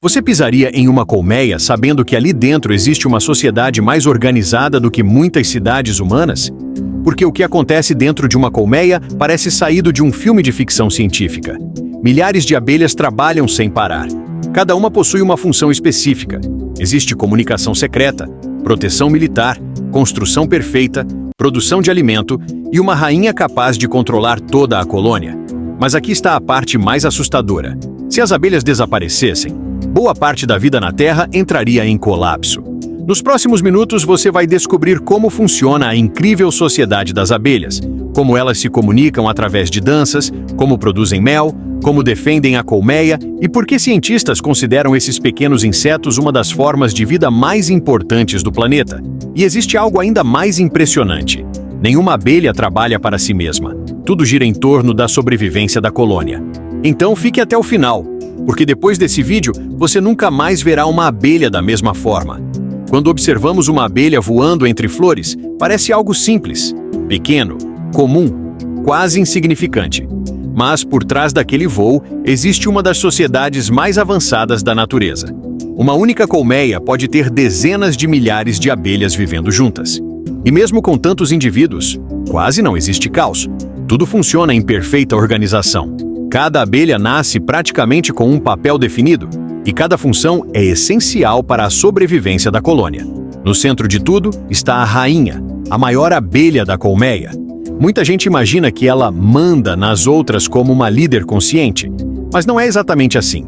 Você pisaria em uma colmeia sabendo que ali dentro existe uma sociedade mais organizada do que muitas cidades humanas? Porque o que acontece dentro de uma colmeia parece saído de um filme de ficção científica. Milhares de abelhas trabalham sem parar. Cada uma possui uma função específica. Existe comunicação secreta, proteção militar, construção perfeita, produção de alimento e uma rainha capaz de controlar toda a colônia. Mas aqui está a parte mais assustadora. Se as abelhas desaparecessem, boa parte da vida na Terra entraria em colapso. Nos próximos minutos você vai descobrir como funciona a incrível sociedade das abelhas, como elas se comunicam através de danças, como produzem mel, como defendem a colmeia e por que cientistas consideram esses pequenos insetos uma das formas de vida mais importantes do planeta. E existe algo ainda mais impressionante. Nenhuma abelha trabalha para si mesma. Tudo gira em torno da sobrevivência da colônia. Então fique até o final, porque depois desse vídeo você nunca mais verá uma abelha da mesma forma. Quando observamos uma abelha voando entre flores, parece algo simples, pequeno, comum, quase insignificante. Mas por trás daquele voo existe uma das sociedades mais avançadas da natureza. Uma única colmeia pode ter dezenas de milhares de abelhas vivendo juntas. E mesmo com tantos indivíduos, quase não existe caos. Tudo funciona em perfeita organização. Cada abelha nasce praticamente com um papel definido, e cada função é essencial para a sobrevivência da colônia. No centro de tudo está a rainha, a maior abelha da colmeia. Muita gente imagina que ela manda nas outras como uma líder consciente, mas não é exatamente assim.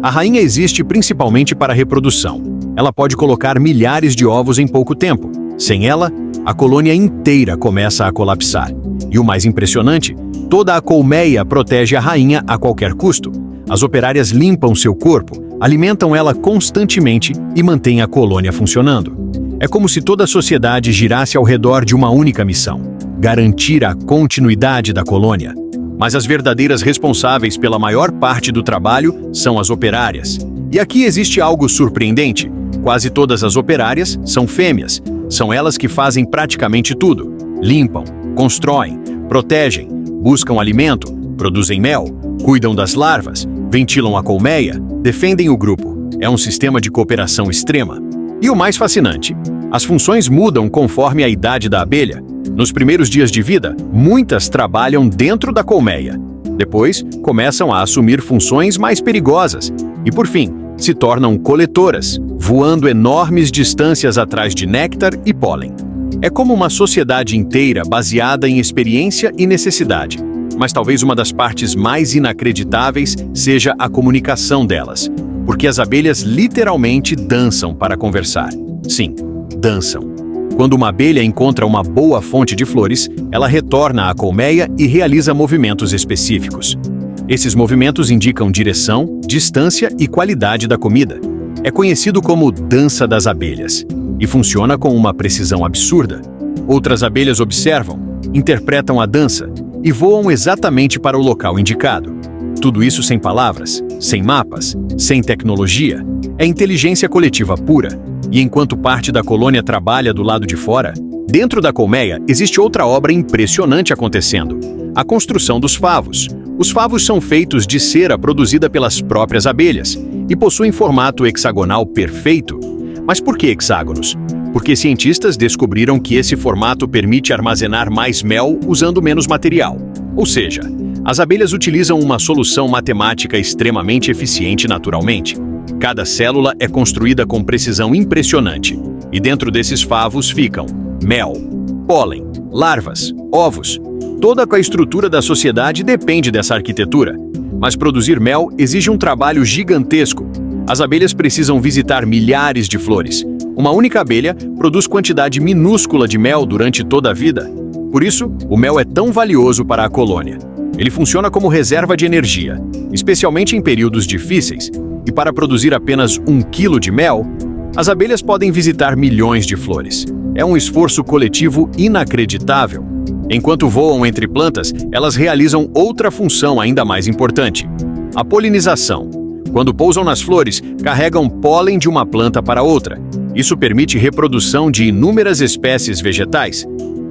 A rainha existe principalmente para a reprodução. Ela pode colocar milhares de ovos em pouco tempo. Sem ela, a colônia inteira começa a colapsar. E o mais impressionante, toda a colmeia protege a rainha a qualquer custo. As operárias limpam seu corpo, alimentam ela constantemente e mantêm a colônia funcionando. É como se toda a sociedade girasse ao redor de uma única missão: garantir a continuidade da colônia. Mas as verdadeiras responsáveis pela maior parte do trabalho são as operárias. E aqui existe algo surpreendente. Quase todas as operárias são fêmeas. São elas que fazem praticamente tudo. Limpam, constroem, protegem, buscam alimento, produzem mel, cuidam das larvas, ventilam a colmeia, defendem o grupo. É um sistema de cooperação extrema. E o mais fascinante, as funções mudam conforme a idade da abelha. Nos primeiros dias de vida, muitas trabalham dentro da colmeia. Depois, começam a assumir funções mais perigosas. E por fim, se tornam coletoras, voando enormes distâncias atrás de néctar e pólen. É como uma sociedade inteira baseada em experiência e necessidade. Mas talvez uma das partes mais inacreditáveis seja a comunicação delas, porque as abelhas literalmente dançam para conversar. Sim, dançam. Quando uma abelha encontra uma boa fonte de flores, ela retorna à colmeia e realiza movimentos específicos. Esses movimentos indicam direção, distância e qualidade da comida. É conhecido como dança das abelhas e funciona com uma precisão absurda. Outras abelhas observam, interpretam a dança e voam exatamente para o local indicado. Tudo isso sem palavras, sem mapas, sem tecnologia. É inteligência coletiva pura. E enquanto parte da colônia trabalha do lado de fora, dentro da colmeia existe outra obra impressionante acontecendo: a construção dos favos. Os favos são feitos de cera produzida pelas próprias abelhas e possuem formato hexagonal perfeito. Mas por que hexágonos? Porque cientistas descobriram que esse formato permite armazenar mais mel usando menos material. Ou seja, as abelhas utilizam uma solução matemática extremamente eficiente naturalmente. Cada célula é construída com precisão impressionante, e dentro desses favos ficam mel, pólen, larvas, ovos. Toda a estrutura da sociedade depende dessa arquitetura. Mas produzir mel exige um trabalho gigantesco. As abelhas precisam visitar milhares de flores. Uma única abelha produz quantidade minúscula de mel durante toda a vida. Por isso, o mel é tão valioso para a colônia. Ele funciona como reserva de energia, especialmente em períodos difíceis. E para produzir apenas 1 quilo de mel, as abelhas podem visitar milhões de flores. É um esforço coletivo inacreditável. Enquanto voam entre plantas, elas realizam outra função ainda mais importante: a polinização. Quando pousam nas flores, carregam pólen de uma planta para outra. Isso permite reprodução de inúmeras espécies vegetais.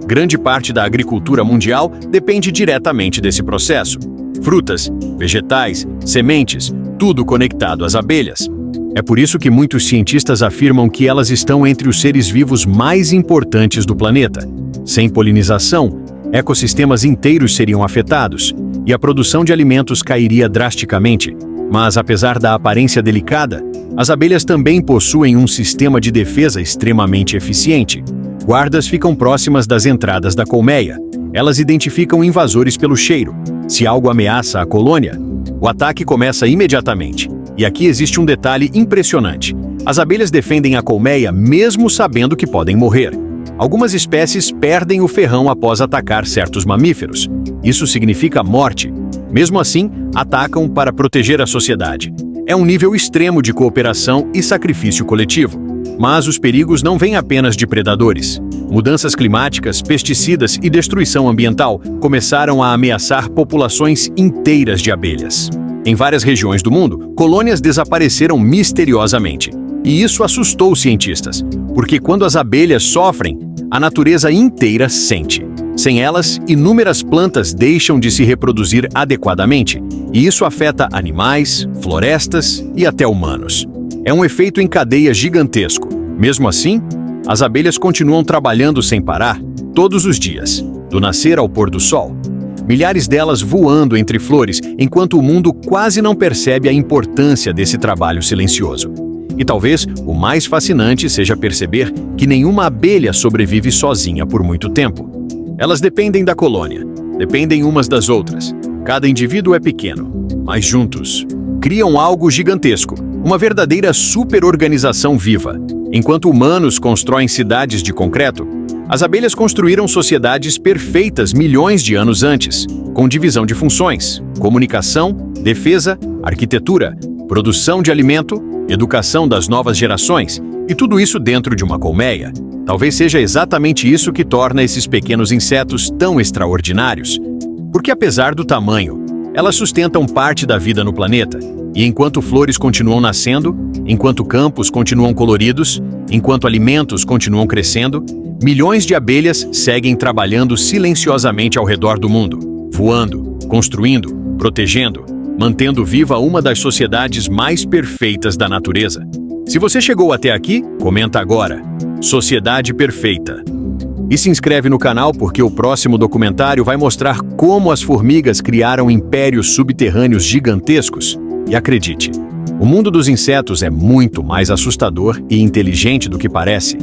Grande parte da agricultura mundial depende diretamente desse processo. Frutas, vegetais, sementes, tudo conectado às abelhas. É por isso que muitos cientistas afirmam que elas estão entre os seres vivos mais importantes do planeta. Sem polinização, ecossistemas inteiros seriam afetados e a produção de alimentos cairia drasticamente. Mas, apesar da aparência delicada, as abelhas também possuem um sistema de defesa extremamente eficiente. Guardas ficam próximas das entradas da colmeia. Elas identificam invasores pelo cheiro. Se algo ameaça a colônia, o ataque começa imediatamente. E aqui existe um detalhe impressionante. As abelhas defendem a colmeia mesmo sabendo que podem morrer. Algumas espécies perdem o ferrão após atacar certos mamíferos. Isso significa morte. Mesmo assim, atacam para proteger a sociedade. É um nível extremo de cooperação e sacrifício coletivo. Mas os perigos não vêm apenas de predadores. Mudanças climáticas, pesticidas e destruição ambiental começaram a ameaçar populações inteiras de abelhas. Em várias regiões do mundo, colônias desapareceram misteriosamente. E isso assustou os cientistas, porque quando as abelhas sofrem, a natureza inteira sente. Sem elas, inúmeras plantas deixam de se reproduzir adequadamente, e isso afeta animais, florestas e até humanos. É um efeito em cadeia gigantesco. Mesmo assim, as abelhas continuam trabalhando sem parar, todos os dias, do nascer ao pôr do sol. Milhares delas voando entre flores, enquanto o mundo quase não percebe a importância desse trabalho silencioso. E talvez o mais fascinante seja perceber que nenhuma abelha sobrevive sozinha por muito tempo. Elas dependem da colônia, dependem umas das outras. Cada indivíduo é pequeno, mas juntos criam algo gigantesco, uma verdadeira superorganização viva. Enquanto humanos constroem cidades de concreto, as abelhas construíram sociedades perfeitas milhões de anos antes, com divisão de funções, comunicação, defesa, arquitetura, produção de alimento, educação das novas gerações, e tudo isso dentro de uma colmeia. Talvez seja exatamente isso que torna esses pequenos insetos tão extraordinários. Porque apesar do tamanho, elas sustentam parte da vida no planeta. E enquanto flores continuam nascendo, enquanto campos continuam coloridos, enquanto alimentos continuam crescendo, milhões de abelhas seguem trabalhando silenciosamente ao redor do mundo, voando, construindo, protegendo, mantendo viva uma das sociedades mais perfeitas da natureza. Se você chegou até aqui, comenta agora. Sociedade perfeita. E se inscreve no canal porque o próximo documentário vai mostrar como as formigas criaram impérios subterrâneos gigantescos. E acredite, o mundo dos insetos é muito mais assustador e inteligente do que parece.